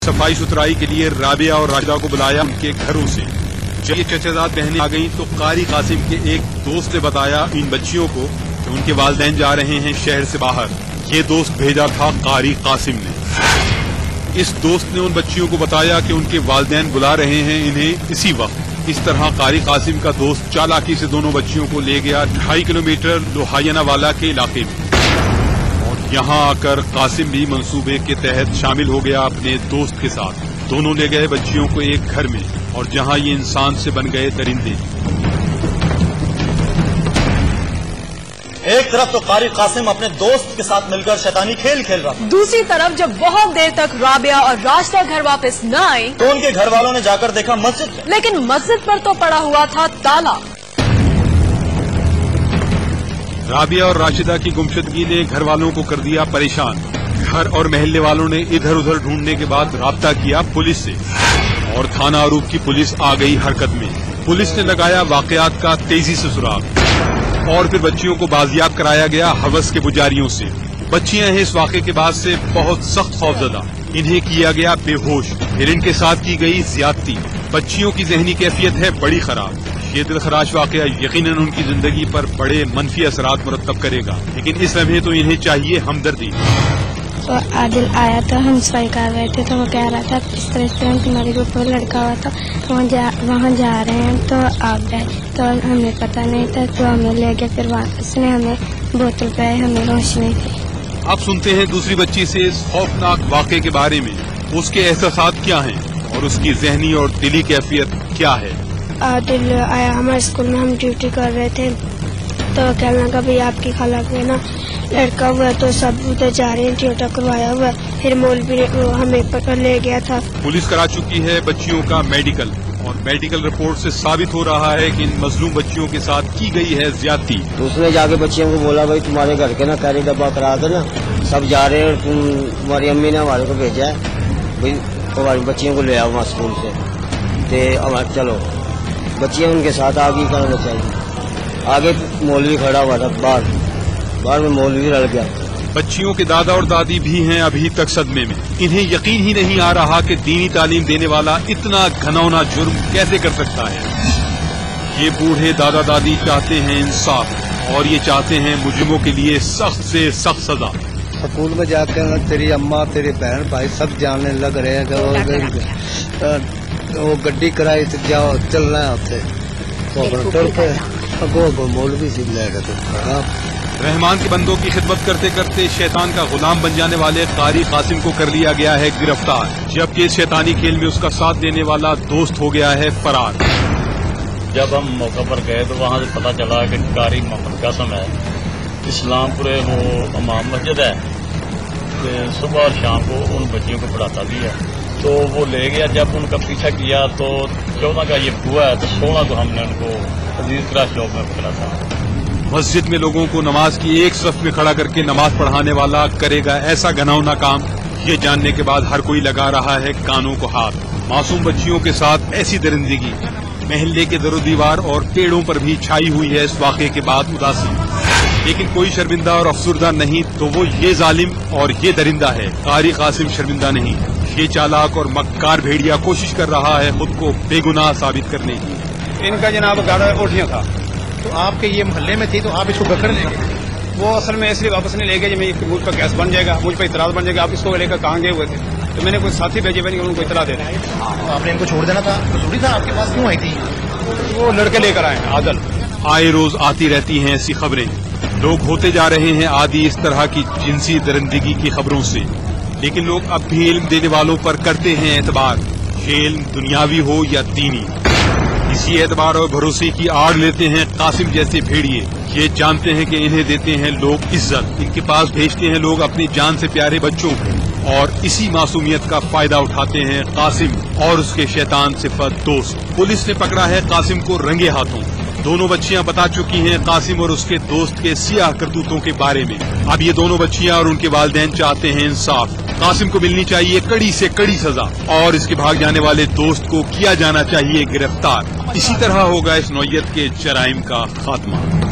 صفائی ستھرائی کے لیے رابعہ اور راشدہ کو بلایا ان کے گھروں سے۔ جب یہ چچا بہنیں آ گئیں تو قاری قاسم کے ایک دوست نے بتایا ان بچیوں کو کہ ان کے والدین جا رہے ہیں شہر سے باہر۔ یہ دوست بھیجا تھا قاری قاسم نے۔ اس دوست نے ان بچیوں کو بتایا کہ ان کے والدین بلا رہے ہیں انہیں اسی وقت۔ اس طرح قاری قاسم کا دوست چالاکی سے دونوں بچیوں کو لے گیا 2.5 کلومیٹر لوہایانہ والا کے علاقے میں، اور یہاں آ کر قاسم بھی منصوبے کے تحت شامل ہو گیا اپنے دوست کے ساتھ۔ دونوں لے گئے بچیوں کو ایک گھر میں، اور جہاں یہ انسان سے بن گئے درندے۔ ایک طرف تو قاری قاسم اپنے دوست کے ساتھ مل کر شیطانی کھیل کھیل رہا تھا، دوسری طرف جب بہت دیر تک رابعہ اور راشدہ گھر واپس نہ آئی تو ان کے گھر والوں نے جا کر دیکھا مسجد میں، لیکن مسجد پر تو پڑا ہوا تھا تالا۔ رابعہ اور راشدہ کی گمشدگی نے گھر والوں کو کر دیا پریشان۔ گھر اور محلے والوں نے ادھر ادھر ڈھونڈنے کے بعد رابطہ کیا پولیس سے، اور تھانہ عروب کی پولیس آ گئی حرکت میں۔ پولیس نے لگایا واقعات کا تیزی سے سراغ، اور پھر بچیوں کو بازیاب کرایا گیا حوث کے پجاریوں سے۔ بچیاں ہیں اس واقعے کے بعد سے بہت سخت خوفزدہ، انہیں کیا گیا بے ہوش، پھر ان کے ساتھ کی گئی زیادتی۔ بچیوں کی ذہنی کیفیت ہے بڑی خراب۔ یہ دلخراش واقعہ یقیناً ان کی زندگی پر بڑے منفی اثرات مرتب کرے گا، لیکن اس لمحے تو انہیں چاہیے ہمدردی۔ تو عادل آیا تو ہم صفائی کر رہے تھے، تو وہ کہہ رہا تھا اس طرح تمہارے گروپ میں لڑکا ہوا تھا، وہاں جا رہے ہیں تو آپ گئے، تو ہمیں پتہ نہیں تھا، تو ہمیں لے گئے، پھر اس نے ہمیں بوتل پہ ہمیں ہوش نہیں تھی۔ آپ سنتے ہیں دوسری بچی سے اس خوفناک واقعے کے بارے میں، اس کے احساسات کیا ہیں اور اس کی ذہنی اور دلی کیفیت کیا ہے۔ عادل آیا ہمارے اسکول میں، ہم ڈیوٹی کر رہے تھے، تو کہنے لگا بھائی آپ کی خالہ کو نا لڑکا ہوا ہے، تو سب ادھر جا رہے ہیں، ٹیوٹا کروایا ہوا ہے، پھر مولوی ہمیں پکڑ لے گیا تھا۔ پولیس کرا چکی ہے بچیوں کا میڈیکل، اور میڈیکل رپورٹ سے ثابت ہو رہا ہے کہ ان مظلوم بچیوں کے ساتھ کی گئی ہے زیادتی۔ تو اس نے جا کے بچیوں کو بولا بھائی تمہارے گھر کے نا کیری ڈبہ کرا دو نا، سب جا رہے ہیں، تمہاری امی نے ہمارے کو بھیجا ہے بھائی تمہاری بچیوں کو لے آؤ وہاں اسکول سے، چلو بچیاں ان کے ساتھ آگے کرنا چاہیے۔ آگے مولوی کھڑا ہوا تھا، باہر میں مولوی رل گیا۔ بچیوں کے دادا اور دادی بھی ہیں ابھی تک صدمے میں، انہیں یقین ہی نہیں آ رہا کہ دینی تعلیم دینے والا اتنا گھناؤنا جرم کیسے کر سکتا ہے۔ یہ بوڑھے دادا دادی چاہتے ہیں انصاف، اور یہ چاہتے ہیں مجرموں کے لیے سخت سے سخت سزا۔ اسکول میں جا کے تیری اماں تیرے بہن بھائی سب جاننے لگ رہے ہیں کہ وہ گڈی کرائی تو جاؤ چلنا ہے اتنے مولوی سے لے گئے۔ رحمان کے بندوں کی خدمت کرتے کرتے شیطان کا غلام بن جانے والے قاری قاسم کو کر لیا گیا ہے گرفتار، جبکہ اس شیطانی کھیل میں اس کا ساتھ دینے والا دوست ہو گیا ہے فرار۔ جب ہم موقع پر گئے تو وہاں سے پتہ چلا کہ قاری محمد قاسم ہے، اسلام پورے وہ امام مسجد ہے، صبح اور شام کو ان بچیوں کو پڑھاتا بھی ہے، تو وہ لے گیا۔ جب ان کا پیچھا کیا تو 14 کا یہ ہوا ہے، تو 16 کو ہم نے ان کو عزیز طرح چوک میں پکڑا تھا۔ مسجد میں لوگوں کو نماز کی ایک صف میں کھڑا کر کے نماز پڑھانے والا کرے گا ایسا گھناؤنا کام، یہ جاننے کے بعد ہر کوئی لگا رہا ہے کانوں کو ہاتھ۔ معصوم بچیوں کے ساتھ ایسی درندگی، محلے کے در و دیوار اور پیڑوں پر بھی چھائی ہوئی ہے اس واقعے کے بعد اداسی، لیکن کوئی شرمندہ اور افسردہ نہیں تو وہ یہ ظالم اور یہ درندہ ہے۔ قاری قاسم شرمندہ نہیں، یہ چالاک اور مکار بھیڑیا کوشش کر رہا ہے خود کو بے گناہ ثابت کرنے کی۔ ان کا جناب گاڑا اوٹیاں تھا، تو آپ کے یہ محلے میں تھی تو آپ اس کو پکڑ لیں گے، وہ اصل میں اس لیے واپس نہیں لے گئے کہ مجھ پر کیس بن جائے گا، مجھ پر اعتراض بن جائے گا، آپ اس کو لے کر کہاں گئے ہوئے تھے، تو میں نے کوئی ساتھی بھیجے ہوئے ان کو اطلاع دے دیا۔ آپ نے ان کو چھوڑ دینا تھا، ضروری تھا، آپ کے پاس کیوں آئی تھی؟ وہ لڑکے لے کر آئے ہیں عادل۔ آئے روز آتی رہتی ہیں ایسی خبریں، لوگ ہوتے جا رہے ہیں عادی اس طرح کی جنسی درندگی کی خبروں سے، لیکن لوگ اب بھی علم دینے والوں پر کرتے ہیں اعتبار، یہ علم دنیاوی ہو یا دینی۔ اسی اعتبار اور بھروسے کی آڑ لیتے ہیں قاسم جیسے بھیڑیے، یہ جانتے ہیں کہ انہیں دیتے ہیں لوگ عزت، ان کے پاس بھیجتے ہیں لوگ اپنی جان سے پیارے بچوں کو، اور اسی معصومیت کا فائدہ اٹھاتے ہیں قاسم اور اس کے شیطان صفت دوست۔ پولیس نے پکڑا ہے قاسم کو رنگے ہاتھوں، دونوں بچیاں بتا چکی ہیں قاسم اور اس کے دوست کے سیاہ کرتوتوں کے بارے میں۔ اب یہ دونوں بچیاں اور ان کے والدین چاہتے ہیں انصاف، قاسم کو ملنی چاہیے کڑی سے کڑی سزا، اور اس کے بھاگ جانے والے دوست کو کیا جانا چاہیے گرفتار۔ اسی طرح ہوگا اس نوعیت کے جرائم کا خاتمہ۔